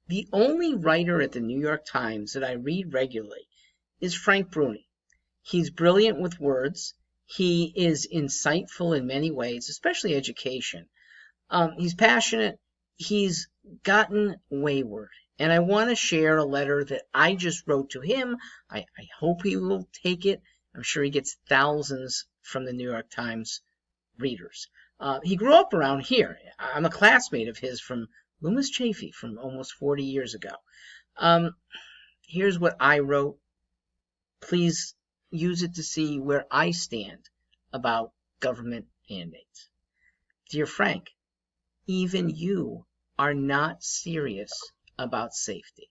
The only writer at the New York Times that I read regularly is Frank Bruni. He's brilliant with words. He is insightful in many ways, especially education. He's passionate. He's gotten wayward. And I want to share a letter that I just wrote to him. I hope he will take it. I'm sure he gets thousands from the New York Times readers. He grew up around here. I'm a classmate of his from Loomis Chaffee from almost 40 years ago. Here's what I wrote. Please use it to see where I stand about government mandates. Dear Frank, even you are not serious about safety.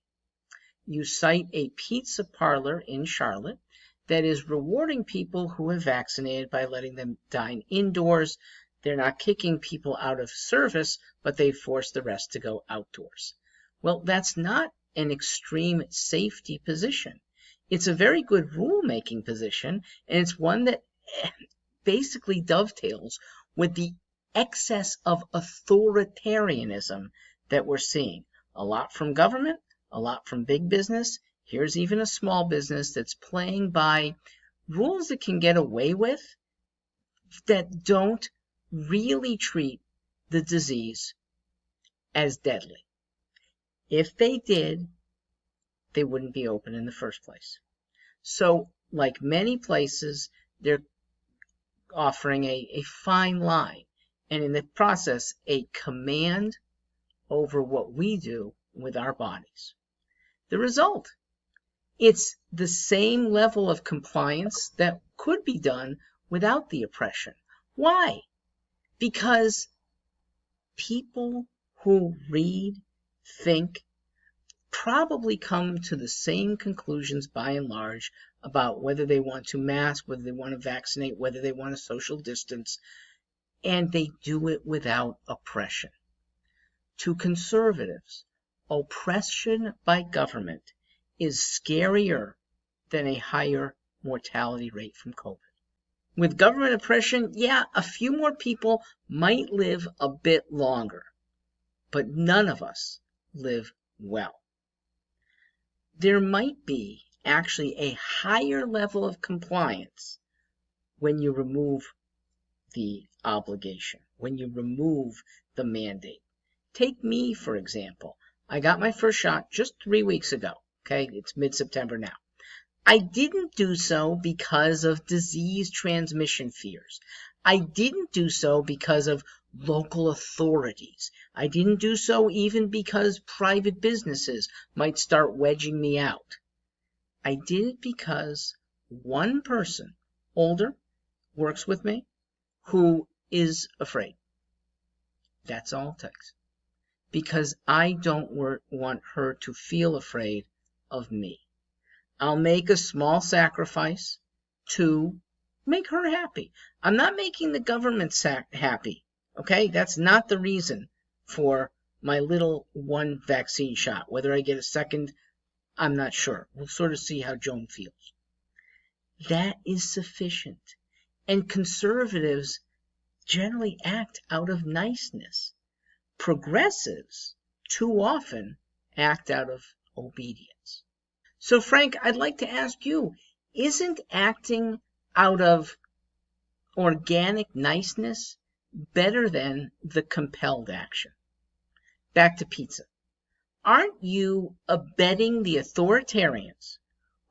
You cite a pizza parlor in Charlotte that is rewarding people who have vaccinated by letting them dine indoors. They're not kicking people out of service, but they force the rest to go outdoors. Well, that's not an extreme safety position. It's a very good rule-making position, and it's one that basically dovetails with the excess of authoritarianism that we're seeing. A lot from government, a lot from big business. Here's even a small business that's playing by rules that can get away with, that don't really treat the disease as deadly. If they did, they wouldn't be open in the first place. So, like many places, they're offering a fine line, and in the process, a command over what we do with our bodies. The result, it's the same level of compliance that could be done without the oppression. Why? Because people who read, think, probably come to the same conclusions by and large about whether they want to mask, whether they want to vaccinate, whether they want to social distance, and they do it without oppression. To conservatives, oppression by government is scarier than a higher mortality rate from COVID. With government oppression, yeah, a few more people might live a bit longer, but none of us live well. There might be actually a higher level of compliance when you remove the obligation, when you remove the mandate. Take me, for example. I got my first shot just 3 weeks ago. Okay, it's mid-September now. I didn't do so because of disease transmission fears. I didn't do so because of local authorities. I didn't do so even because private businesses might start wedging me out. I did it because one person, older, works with me, who is afraid. That's all it takes. Because I don't want her to feel afraid of me. I'll make a small sacrifice to make her happy. I'm not making the government happy, okay? That's not the reason for my little one vaccine shot. Whether I get a second, I'm not sure. We'll sort of see how Joan feels. That is sufficient. And conservatives generally act out of niceness. Progressives too often act out of obedience. So, Frank, I'd like to ask you, isn't acting out of organic niceness better than the compelled action? Back to pizza. Aren't you abetting the authoritarians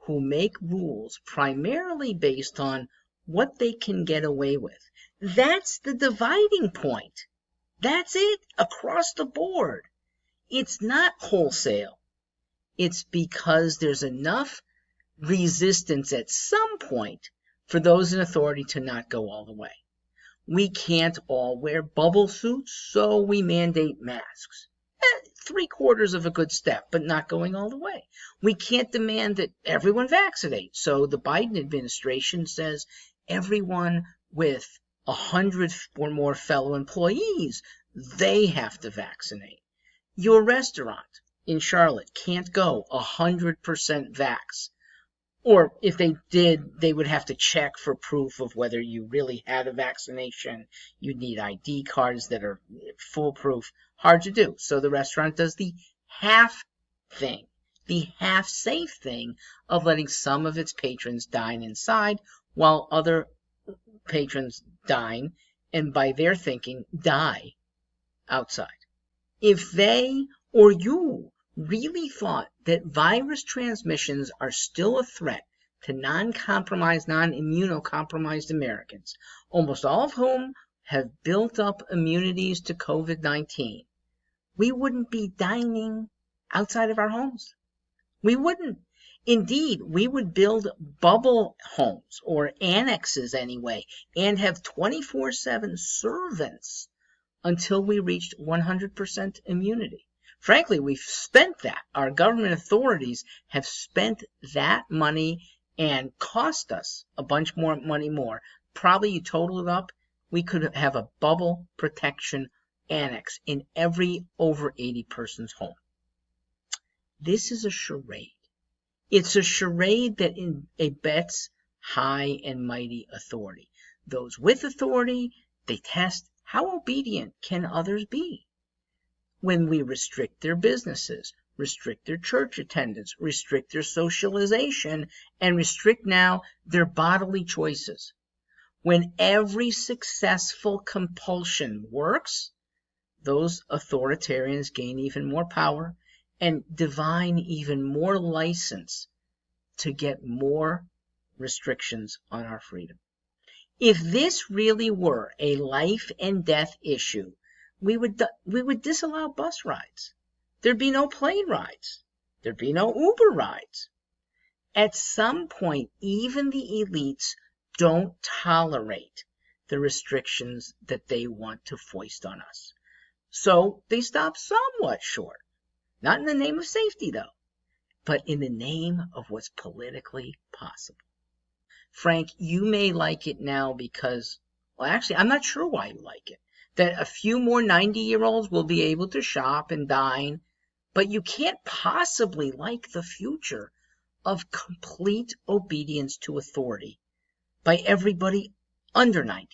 who make rules primarily based on what they can get away with? That's the dividing point. That's it, across the board. It's not wholesale. It's because there's enough resistance at some point for those in authority to not go all the way. We can't all wear bubble suits, so we mandate masks. 3/4 of a good step, but not going all the way. We can't demand that everyone vaccinate, so the Biden administration says everyone with 100 or more fellow employees, they have to vaccinate. Your restaurant in Charlotte can't go 100% vax. Or if they did, they would have to check for proof of whether you really had a vaccination. You'd need ID cards that are foolproof. Hard to do. So the restaurant does the half thing, the half-safe thing of letting some of its patrons dine inside while other patrons dine and, by their thinking, die outside. If they or you really thought that virus transmissions are still a threat to non-compromised, non-immunocompromised Americans, almost all of whom have built up immunities to COVID-19, we wouldn't be dining outside of our homes. We wouldn't. Indeed, we would build bubble homes, or annexes anyway, and have 24/7 servants until we reached 100% immunity. Frankly, we've spent that. Our government authorities have spent that money and cost us a bunch more money more. Probably you total it up, we could have a bubble protection annex in every over 80 person's home. This is a charade. It's a charade that abets high and mighty authority. Those with authority, they test how obedient can others be. When we restrict their businesses, restrict their church attendance, restrict their socialization, and restrict now their bodily choices. When every successful compulsion works, those authoritarians gain even more power and divine even more license to get more restrictions on our freedom. If this really were a life and death issue, we would disallow bus rides. There'd be no plane rides. There'd be no Uber rides. At some point, even the elites don't tolerate the restrictions that they want to foist on us. So they stop somewhat short. Not in the name of safety, though, but in the name of what's politically possible. Frank, you may like it now because, well, actually, I'm not sure why you like it. That a few more 90-year-olds will be able to shop and dine, but you can't possibly like the future of complete obedience to authority by everybody under 90.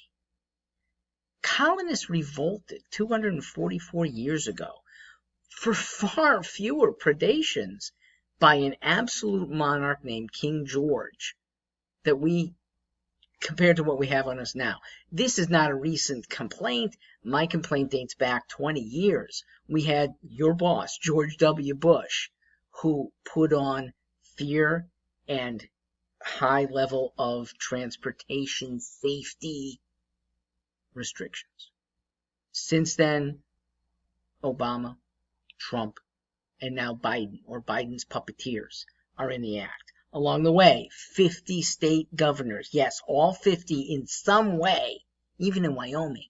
Colonists revolted 244 years ago for far fewer predations by an absolute monarch named King George that we, compared to what we have on us now. This is not a recent complaint. My complaint dates back 20 years. We had your boss, George W. Bush, who put on fear and high level of transportation safety restrictions. Since then, Obama, Trump, and now Biden, or Biden's puppeteers, are in the act. Along the way, 50 state governors, yes, all 50 in some way, even in Wyoming,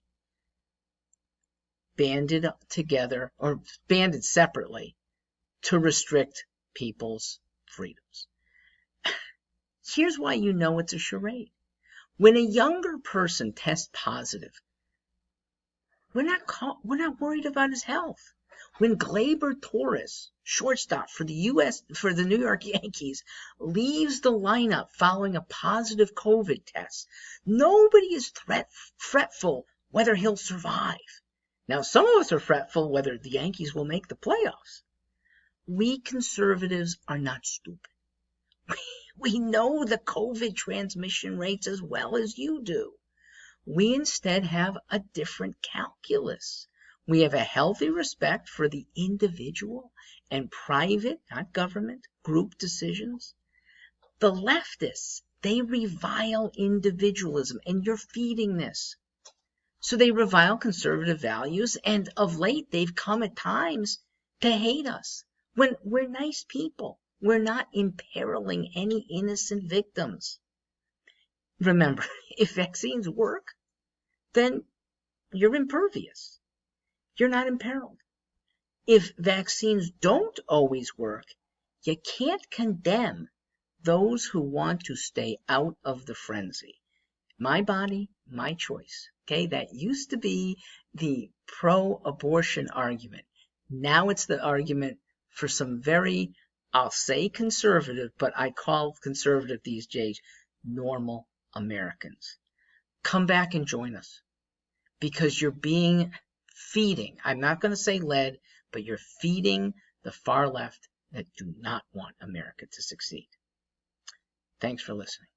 banded together, or banded separately, to restrict people's freedoms. Here's why you know it's a charade. When a younger person tests positive, we're not worried about his health. When Gleyber Torres, shortstop for the New York Yankees, leaves the lineup following a positive COVID test, nobody is fretful whether he'll survive. Now, some of us are fretful whether the Yankees will make the playoffs. We conservatives are not stupid. We know the COVID transmission rates as well as you do. We instead have a different calculus. We have a healthy respect for the individual and private, not government, group decisions. The leftists, they revile individualism, and you're feeding this. So they revile conservative values, and of late they've come at times to hate us when we're nice people. We're not imperiling any innocent victims. Remember, if vaccines work, then you're impervious. You're not imperiled. If vaccines don't always work, you can't condemn those who want to stay out of the frenzy. My body, my choice. Okay, that used to be the pro-abortion argument. Now it's the argument for some very, I'll say conservative, but I call conservative these days normal Americans. Come back and join us, because you're feeding, I'm not going to say led, but you're feeding the far left that do not want America to succeed. Thanks for listening.